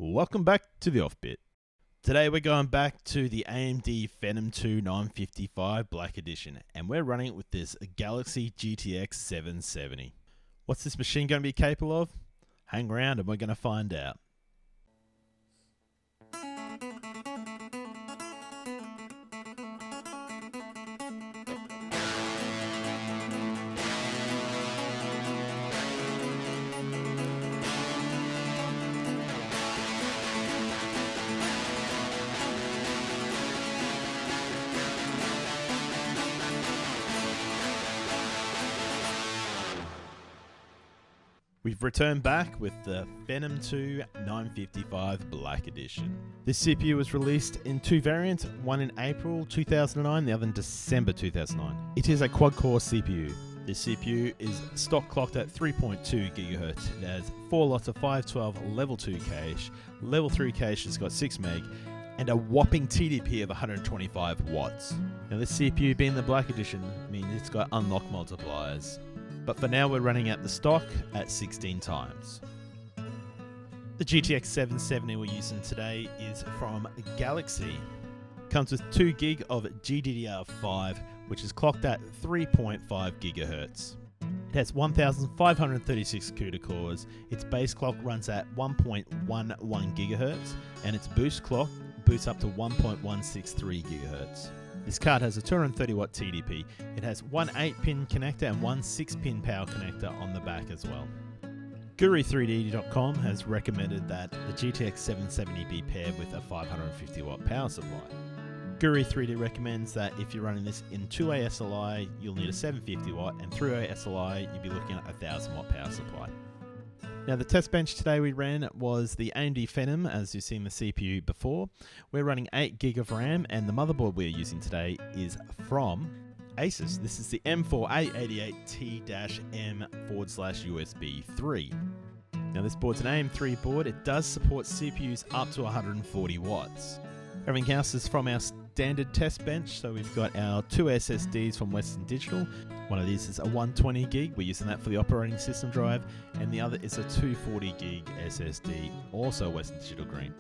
Welcome back to the OFFbit. Today we're going back to the AMD Phenom II 955 Black Edition, and we're running it with this Galaxy GTX 770. What's this machine going to be capable of? Hang around and we're going to find out. We've returned back with the Phenom II 955 Black Edition. This CPU was released in two variants, one in April 2009, the other in December 2009. It is a quad-core CPU. This CPU is stock clocked at 3.2 GHz. It has 4 lots of 512 level 2 cache, level 3 cache has got 6 meg, and a whopping TDP of 125 watts. Now this CPU being the Black Edition means it's got unlock multipliers. But for now we're running at the stock at 16 times. The GTX 770 we're using today is from Galaxy. Comes with 2 gig of GDDR5, which is clocked at 3.5 GHz. It has 1536 CUDA cores, its base clock runs at 1.11 GHz, and its boost clock boosts up to 1.163 GHz. This card has a 230 watt TDP. It has one 8-pin connector and one 6-pin power connector on the back as well. Guru3D.com has recommended that the GTX 770 be paired with a 550 watt power supply. Guru3D recommends that if you're running this in 2A SLI, you'll need a 750 watt, and 3A SLI, you'll be looking at a 1000 watt power supply. Now the test bench today we ran was the AMD Phenom, as you've seen the CPU before. We're running 8 gig of RAM, and the motherboard we're using today is from Asus. This is the M4A88T-M/USB 3. Now this board's an AM3 board. It does support CPUs up to 140 watts. Everything else is from our standard test bench. So we've got our 2 SSDs from Western Digital. One of these is a 120 gig, we're using that for the operating system drive, and the other is a 240 gig SSD, also Western Digital green.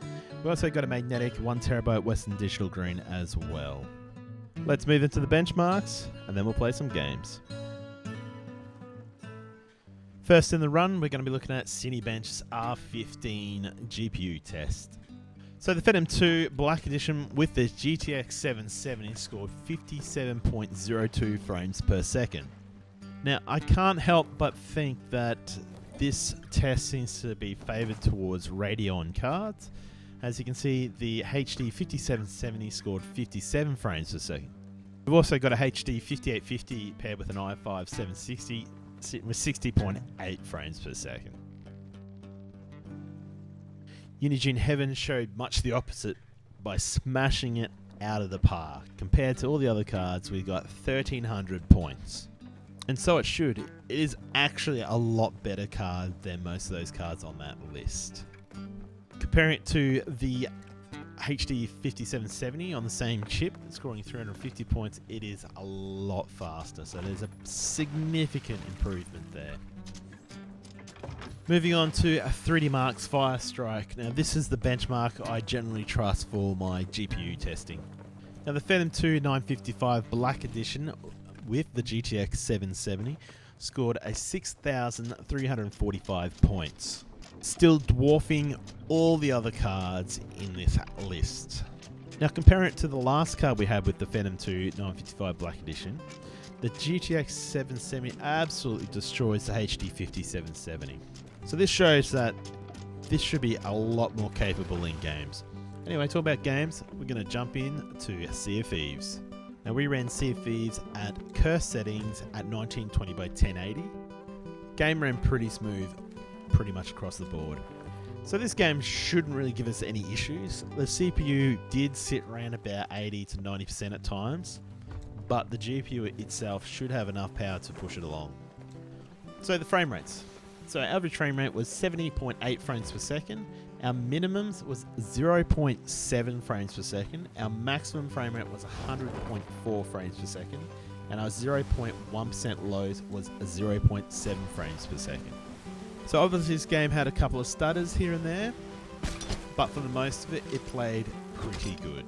We also got a magnetic 1TB Western Digital green as well. Let's move into the benchmarks, and then we'll play some games. First in the run, we're going to be looking at Cinebench's R15 GPU test. So the Phenom II Black Edition with the GTX 770 scored 57.02 frames per second. Now I can't help but think that this test seems to be favoured towards Radeon cards. As you can see, the HD 5770 scored 57 frames per second. We've also got a HD 5850 paired with an i5 760 with 60.8 frames per second. Unigine Heaven showed much the opposite by smashing it out of the park. Compared to all the other cards, we got 1300 points. And so it should. It is actually a lot better card than most of those cards on that list. Comparing it to the HD 5770 on the same chip, scoring 350 points, it is a lot faster. So there's a significant improvement there. Moving on to a 3D Mark's Firestrike. Now this is the benchmark I generally trust for my GPU testing. Now the Phenom II 955 Black Edition with the GTX 770 scored a 6,345 points, still dwarfing all the other cards in this list. Now compare it to the last card we had with the Phenom II 955 Black Edition. The GTX 770 absolutely destroys the HD 5770. So this shows that this should be a lot more capable in games. Anyway, talk about games, we're going to jump in to Sea of Thieves. Now we ran Sea of Thieves at curse settings at 1920 by 1080. Game ran pretty smooth, pretty much across the board. So this game shouldn't really give us any issues. The CPU did sit around about 80 to 90% at times, but the GPU itself should have enough power to push it along. So the frame rates. So our average frame rate was 70.8 frames per second. Our minimums was 0.7 frames per second. Our maximum frame rate was 100.4 frames per second. And our 0.1% lows was 0.7 frames per second. So obviously this game had a couple of stutters here and there, but for the most of it, it played pretty good.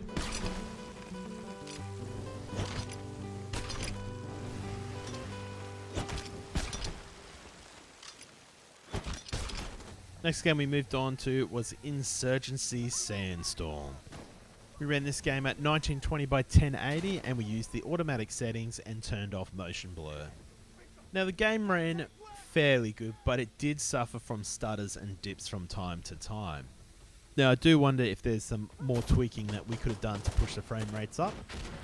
Next game we moved on to was Insurgency Sandstorm. We ran this game at 1920 by 1080 and we used the automatic settings and turned off motion blur. Now the game ran fairly good, but it did suffer from stutters and dips from time to time. Now I do wonder if there's some more tweaking that we could have done to push the frame rates up.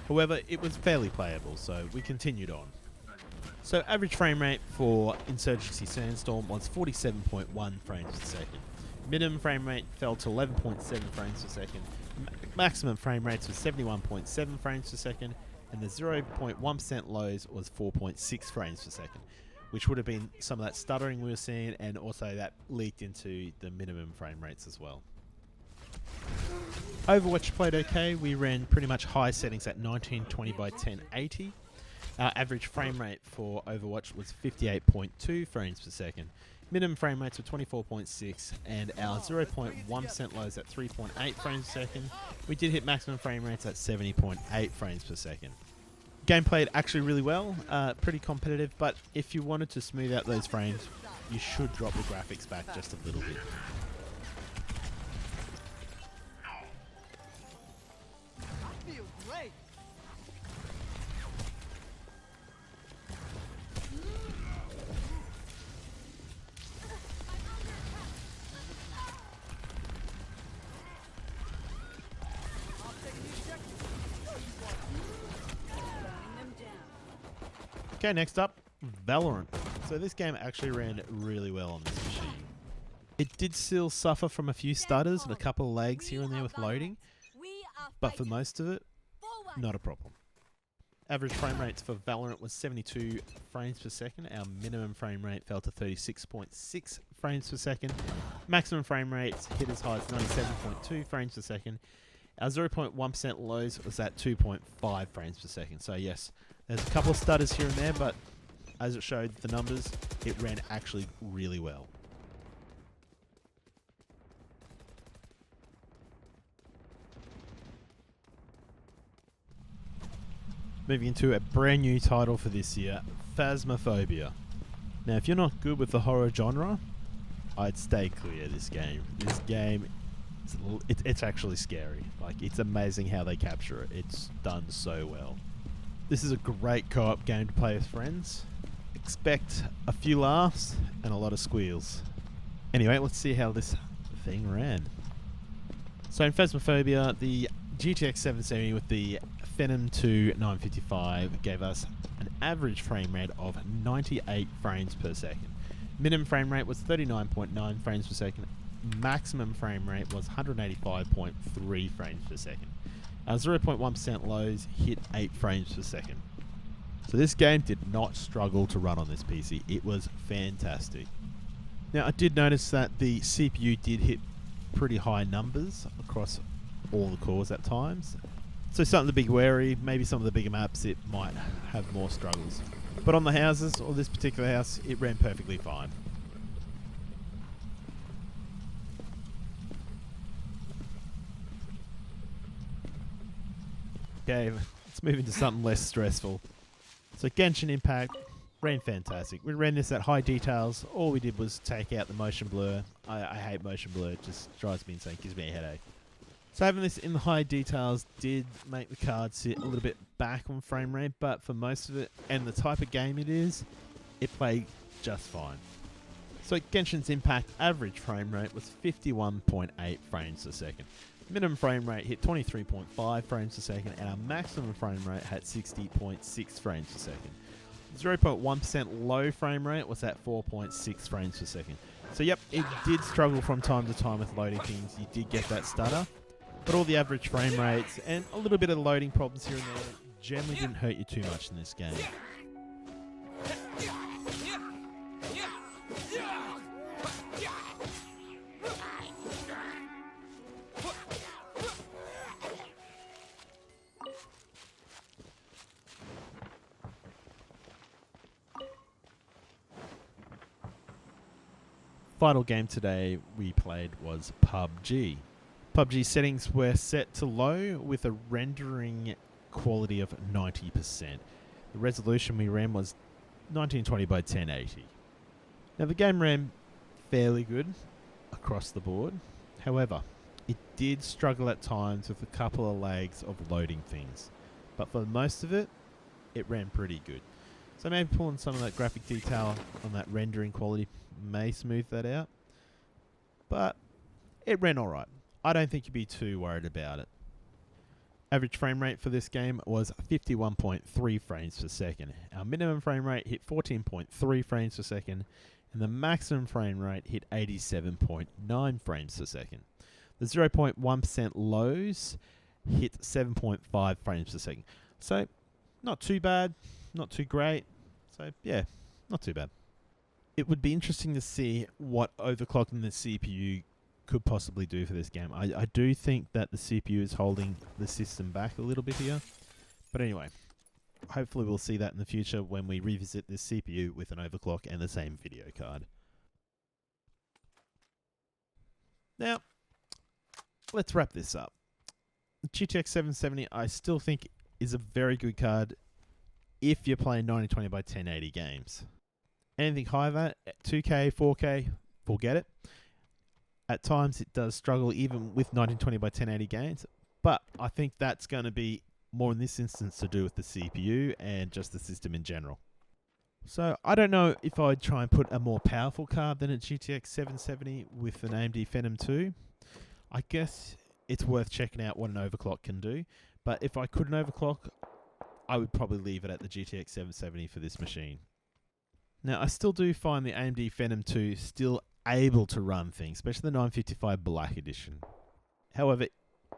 However, it was fairly playable, so we continued on. So average frame rate for Insurgency Sandstorm was 47.1 frames per second. Minimum frame rate fell to 11.7 frames per second. Maximum frame rates was 71.7 frames per second, and the 0.1% lows was 4.6 frames per second, which would have been some of that stuttering we were seeing, and also that leaked into the minimum frame rates as well. Overwatch played okay. We ran pretty much high settings at 1920 by 1080. Our average frame rate for Overwatch was 58.2 frames per second. Minimum frame rates were 24.6, and our 0.1% lows at 3.8 frames per second. We did hit maximum frame rates at 70.8 frames per second. Game played actually really well, pretty competitive, but if you wanted to smooth out those frames, you should drop the graphics back just a little bit. Okay, next up, Valorant. So this game actually ran really well on this machine. It did still suffer from a few stutters and a couple of lags here and there with loading, but for most of it, not a problem. Average frame rates for Valorant was 72 frames per second. Our minimum frame rate fell to 36.6 frames per second. Maximum frame rates hit as high as 97.2 frames per second. Our 0.1% lows was at 2.5 frames per second. So yes, there's a couple of stutters here and there, but as it showed the numbers, it ran actually really well. Moving into a brand new title for this year, Phasmophobia. Now, if you're not good with the horror genre, I'd stay clear of this game. This game, it's actually scary. Like, it's amazing how they capture it. It's done so well. This is a great co-op game to play with friends. Expect a few laughs and a lot of squeals. Anyway, let's see how this thing ran. So in Phasmophobia, the GTX 770 with the Phenom II 955 gave us an average frame rate of 98 frames per second. Minimum frame rate was 39.9 frames per second. Maximum frame rate was 185.3 frames per second. Our 0.1% lows hit 8 frames per second. So this game did not struggle to run on this PC. It was fantastic. Now I did notice that the CPU did hit pretty high numbers across all the cores at times. So something to be wary. Maybe some of the bigger maps it might have more struggles. But on the houses, or this particular house, it ran perfectly fine. Okay, let's move into something less stressful. So Genshin Impact ran fantastic. We ran this at high details. All we did was take out the motion blur. I hate motion blur. It just drives me insane. Gives me a headache. So having this in the high details did make the card sit a little bit back on frame rate, but for most of it, and the type of game it is, it played just fine. So Genshin's Impact average frame rate was 51.8 frames per second. Minimum frame rate hit 23.5 frames per second, and our maximum frame rate had 60.6 frames per second. 0.1% low frame rate was at 4.6 frames per second. So yep, it did struggle from time to time with loading things. You did get that stutter, but all the average frame rates and a little bit of loading problems here and there generally didn't hurt you too much in this game. Final game today we played was PUBG. PUBG settings were set to low with a rendering quality of 90%. The resolution we ran was 1920 by 1080. Now the game ran fairly good across the board. However, it did struggle at times with a couple of lags of loading things. But for most of it, it ran pretty good. So maybe pulling some of that graphic detail on that rendering quality may smooth that out. But it ran alright. I don't think you'd be too worried about it. Average frame rate for this game was 51.3 frames per second. Our minimum frame rate hit 14.3 frames per second, and the maximum frame rate hit 87.9 frames per second. The 0.1% lows hit 7.5 frames per second. So, not too bad, not too great. So, yeah, not too bad. It would be interesting to see what overclocking the CPU could possibly do for this game. I do think that the CPU is holding the system back a little bit here. But anyway, hopefully we'll see that in the future when we revisit this CPU with an overclock and the same video card. Now, let's wrap this up. The GTX 770 I still think is a very good card if you're playing 1920 by 1080 games. Anything higher than that, 2K, 4K, forget it. At times it does struggle even with 1920 by 1080 games, but I think that's going to be more in this instance to do with the CPU and just the system in general. So I don't know if I'd try and put a more powerful card than a GTX 770 with an AMD Phenom II. I guess it's worth checking out what an overclock can do, but if I couldn't overclock, I would probably leave it at the GTX 770 for this machine. Now I still do find the AMD Phenom II still able to run things, especially the 955 Black Edition. However,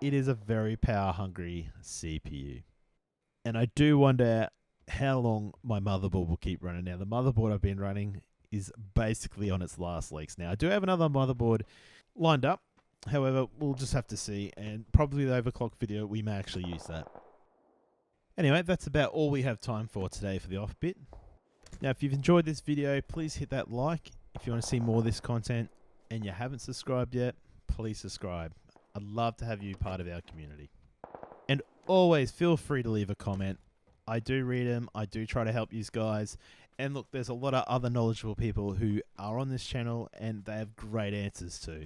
it is a very power-hungry CPU. And I do wonder how long my motherboard will keep running. Now, the motherboard I've been running is basically on its last legs now. I do have another motherboard lined up. However, we'll just have to see. And probably the overclock video, we may actually use that. Anyway, that's about all we have time for today for the OFFbit. Now, if you've enjoyed this video, please hit that like. If you want to see more of this content and you haven't subscribed yet, please subscribe. I'd love to have you part of our community. And always feel free to leave a comment. I do read them. I do try to help you guys. And look, there's a lot of other knowledgeable people who are on this channel and they have great answers too.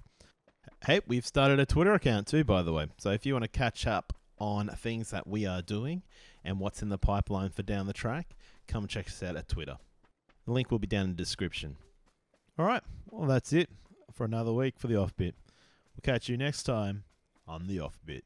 Hey, we've started a Twitter account too, by the way. So if you want to catch up on things that we are doing and what's in the pipeline for down the track, come check us out at Twitter. The link will be down in the description. Alright, well that's it for another week for the OFFbit. We'll catch you next time on the OFFbit.